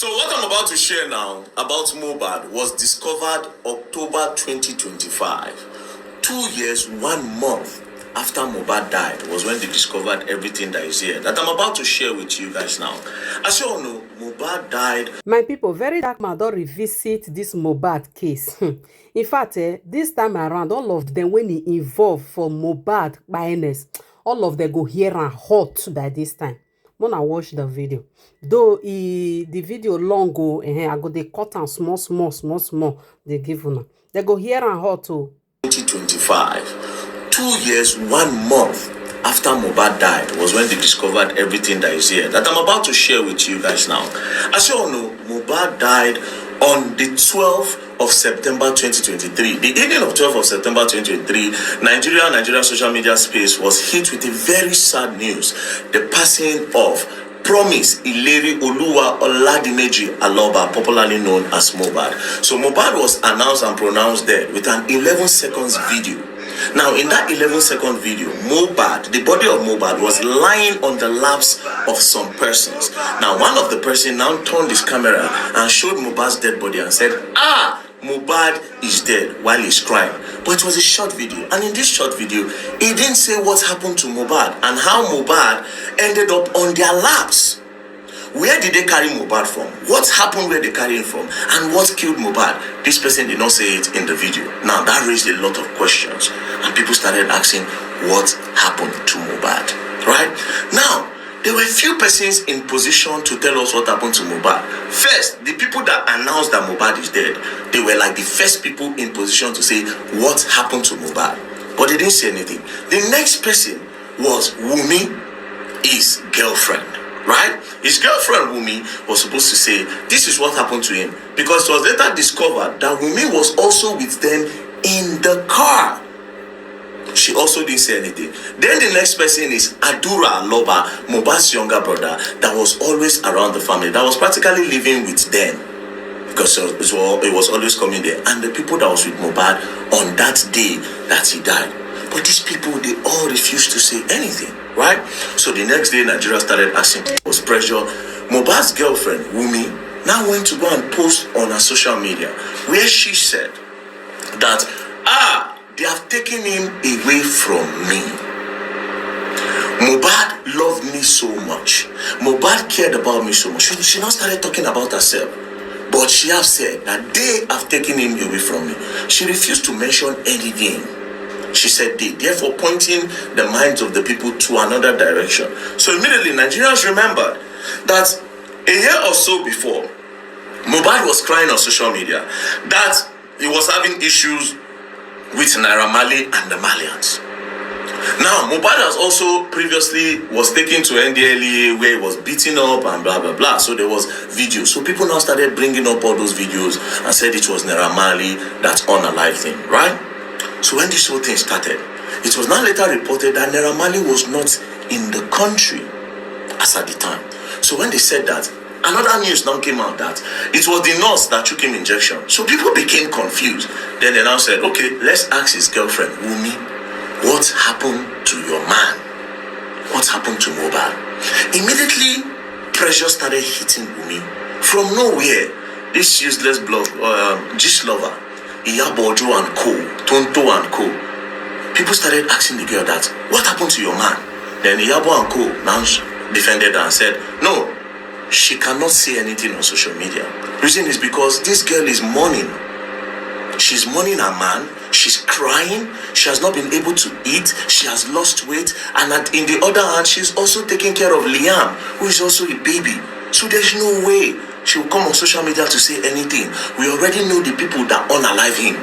So what I'm about to share now about Mohbad was discovered October 2025. 2 years, 1 month after Mohbad died was when they discovered everything that is here that I'm about to share with you guys now. As you all know, Mohbad died. My people, very dark man don revisit this Mohbad case. In fact, this time around, all of them when he involved for Mohbad bias, all of them go hear and hot by this time. When I watch the video, though the video long go, I go they cut and small. They give una. They go hear and hot too. 2025, 2 years, 1 month after Mohbad died was when they discovered everything that is here that I'm about to share with you guys now. As you all know, Mohbad died on the 12th of September 2023. The evening of 12th of September 2023, Nigerian social media space was hit with a very sad news: the passing of Promise Ileri Oluwa Oladimeji Aloba, popularly known as Mohbad. So Mohbad was announced and pronounced dead with an 11 seconds video. Now, in that 11-second video, Mohbad, the body of Mohbad, was lying on the laps of some persons. Now, one of the person now turned his camera and showed Mohbad's dead body and said, Mohbad is dead, while he's crying. But it was a short video. And in this short video, he didn't say what happened to Mohbad and how Mohbad ended up on their laps. Where did they carry Mohbad from? What happened where they carried him from? And what killed Mohbad? This person did not say it in the video. Now, that raised a lot of questions. And people started asking, what happened to Mohbad? Right? Now, there were few persons in position to tell us what happened to Mohbad. First, the people that announced that Mohbad is dead, they were like the first people in position to say what happened to Mohbad. But they didn't say anything. The next person was Wumi, his girlfriend. Right? His girlfriend Wumi was supposed to say this is what happened to him, because it was later discovered that Wumi was also with them in the car. She also didn't say anything. Then the next person is Adura Aloba, Mohbad's younger brother, that was always around the family, that was practically living with them, because it was always coming there. And the people that was with Mohbad on that day that he died. But these people, they all refused to say anything, right? So the next day, Nigeria started asking, was pressure. Mohbad's girlfriend, Wumi, now went to go and post on her social media, where she said that, they have taken him away from me. Mohbad loved me so much. Mohbad cared about me so much. She now started talking about herself. But she has said that they have taken him away from me. She refused to mention anything. She said they, therefore pointing the minds of the people to another direction. So immediately Nigerians remembered that a year or so before, Mohbad was crying on social media that he was having issues with Naira Marley and the Malians. Now, Mohbad has also previously was taken to NDLEA where he was beaten up and blah, blah, blah. So there was videos. So people now started bringing up all those videos and said it was Naira Marley that unalived him, right? So when this whole thing started, it was now later reported that Naira Marley was not in the country as at the time. So when they said that, another news now came out that it was the nurse that took him injection. So people became confused. Then they now said, okay, let's ask his girlfriend, Wumi, what happened to your man? What happened to Mohbad? Immediately, pressure started hitting Wumi. From nowhere, this useless blog, Gist lover, Iyabojo and co, Tonto and co, people started asking the girl that, what happened to your man? Then Iyabo and co now defended her and said, no, she cannot say anything on social media. Reason is because this girl is mourning. She's mourning her man. She's crying. She has not been able to eat. She has lost weight. And in the other hand, she's also taking care of Liam, who is also a baby. So there's no way she will come on social media to say anything. We already know the people that unalive him.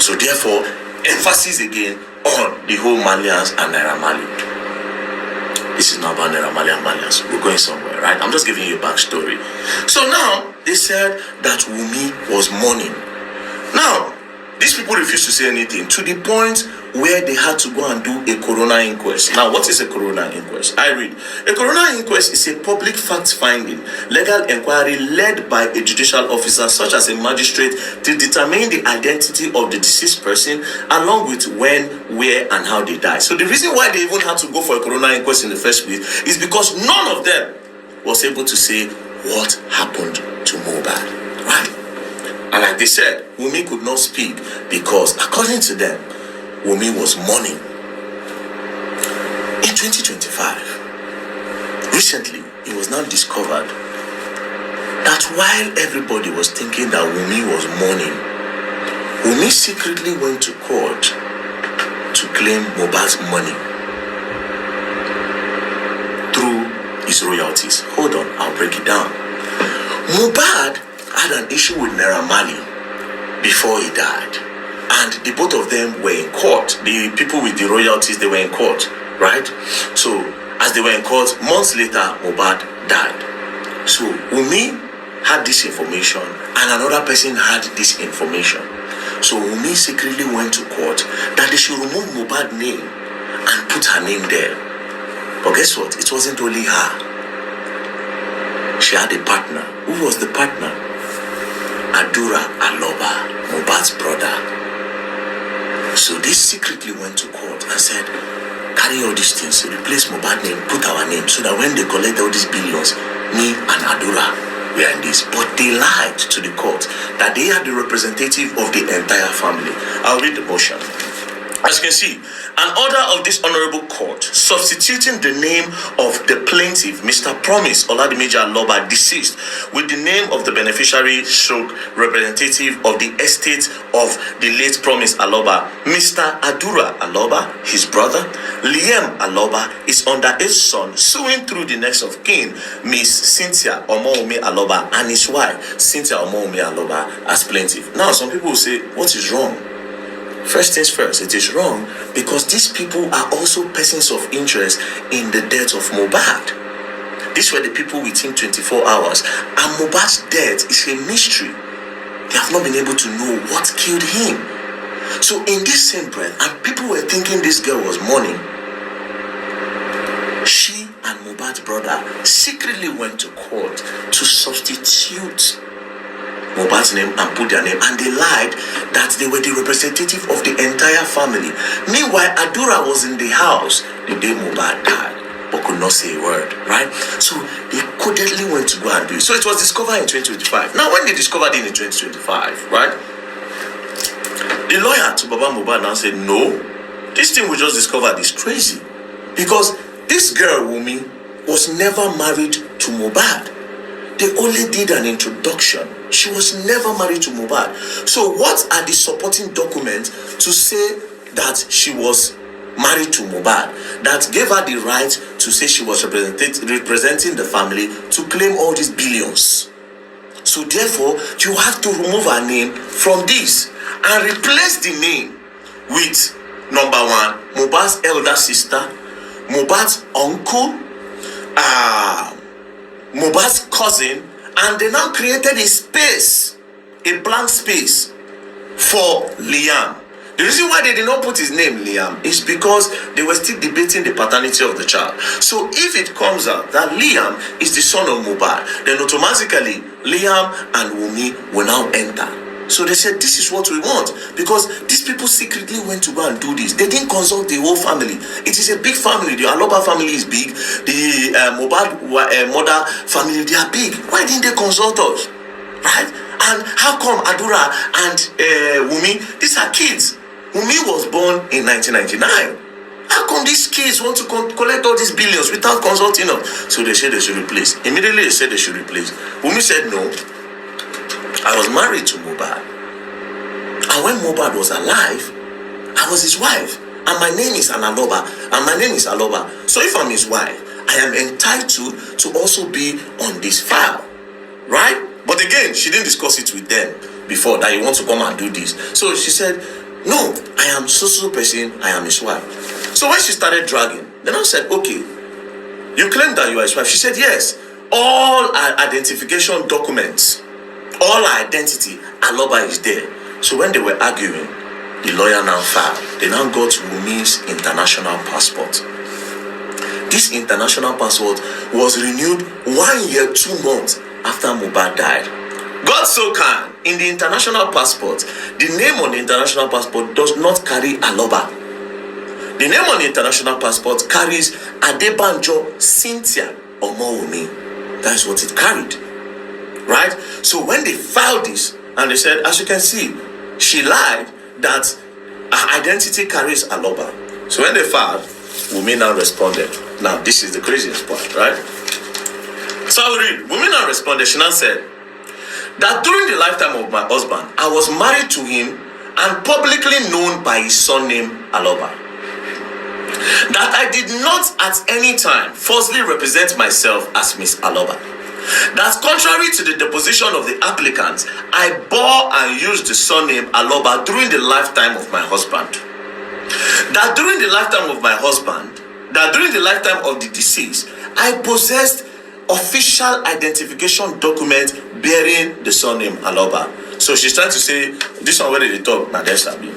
So therefore, emphasis again on the whole Malians and Naira Marley. This is not about Naira Marley and Malians. We're going somewhere, right? I'm just giving you a backstory. So now, they said that Wumi was mourning. Now, these people refused to say anything to the point where they had to go and do a coroner inquest. Now, what is a coroner inquest? I read. A coroner inquest is a public fact-finding, legal inquiry led by a judicial officer, such as a magistrate, to determine the identity of the deceased person, along with when, where, and how they died. So the reason why they even had to go for a coroner inquest in the first place is because none of them was able to say what happened to Mohbad, right? And like they said, Wunmi could not speak because, according to them, Wunmi was mourning. In 2025, recently, it was now discovered that while everybody was thinking that Wunmi was mourning, Wunmi secretly went to court to claim Mohbad's money through his royalties. Hold on, I'll break it down. Mohbad had an issue with Naira Marley before he died, and the both of them were in court. The people with the royalties, they were in court, right? So as they were in court, months later, Mohbad died. So Wunmi had this information, and another person had this information. So Wunmi secretly went to court that they should remove Mohbad's name and put her name there. But guess what? It wasn't only her. She had a partner. Who was the partner? Adura Aloba, Mohbad's brother. So they secretly went to court and said, carry all these things, replace Mohbad's name, put our name, so that when they collect all these billions, me and Adura, we are in this. But they lied to the court that they are the representative of the entire family. I'll read the motion. As you can see, an order of this honorable court substituting the name of the plaintiff, Mr. Promise Oladimeji Aloba, deceased, with the name of the beneficiary stroke representative of the estate of the late Promise Aloba, Mr. Adura Aloba, his brother, Liam Aloba, is under his son, suing through the next of kin, Miss Cynthia Omowumi Aloba, and his wife, Cynthia Omowumi Aloba, as plaintiff. Now, some people will say, what is wrong? First things first, it is wrong because these people are also persons of interest in the death of Mohbad. These were the people within 24 hours, and Mohbad's death is a mystery. They have not been able to know what killed him. So in this same breath, and people were thinking this girl was mourning, she and Mohbad's brother secretly went to court to substitute Mohbad's name and put their name, and they lied that they were the representative of the entire family. Meanwhile, Adura was in the house the day Mohbad died, but could not say a word, right? So they codedly went to go and do it. So it was discovered in 2025. Now, when they discovered it in 2025, right, the lawyer to Baba Mohbad now said, no, this thing we just discovered is crazy, because this girl, Wunmi, was never married to Mohbad. They only did an introduction. She was never married to Mohbad. So what are the supporting documents to say that she was married to Mohbad, that gave her the right to say she was representing the family to claim all these billions? So therefore, you have to remove her name from this and replace the name with, number one, Mohbad's elder sister, Mohbad's uncle, Mohbad's cousin, and they now created a space, a blank space for Liam. The reason why they did not put his name Liam is because they were still debating the paternity of the child. So if it comes out that Liam is the son of Mohbad, then automatically Liam and Wunmi will now enter. So they said, this is what we want, because these people secretly went to go and do this. They didn't consult the whole family. It is a big family. The Aloba family is big. The Mohbad mother family, they are big. Why didn't they consult us? Right? And how come Adura and Wunmi, these are kids. Wunmi was born in 1999. How come these kids want to collect all these billions without consulting us? So they said they should replace. Immediately they said they should replace. Wunmi said no. I was married to Mohbad, and when Mohbad was alive, I was his wife, and my name is Aloba, and my name is Aloba. So if I'm his wife, I am entitled to also be on this file, right? But again, she didn't discuss it with them before that you want to come and do this. So she said, no, I am so person, I am his wife. So when she started dragging, then I said, okay, you claim that you are his wife. She said, yes, all our identification documents, all our identity, Aloba is there. So when they were arguing, the lawyer now filed. They now got Wunmi's international passport. This international passport was renewed 1 year, 2 months after Mohbad died. God so kind, in the international passport, the name on the international passport does not carry Aloba. The name on the international passport carries Adebanjo Cynthia Omowumi. That is what it carried. right? So when they filed this, and they said, as you can see, she lied that her identity carries Aloba. So when they filed, Wunmi now responded. Now, this is the craziest part, right? So I will read. Wunmi now responded. She now said that during the lifetime of my husband, I was married to him and publicly known by his surname Aloba. That I did not at any time falsely represent myself as Miss Aloba. That contrary to the deposition of the applicant, I bore and used the surname Aloba during the lifetime of my husband. That during the lifetime of the deceased, I possessed official identification document bearing the surname Aloba. So she's trying to say, this one where they talk, now there's Sabi.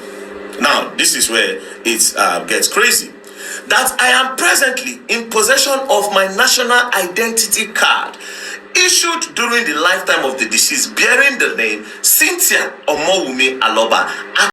Now, this is where it gets crazy. That I am presently in possession of my national identity card issued during the lifetime of the deceased bearing the name Cynthia Omowumi Aloba.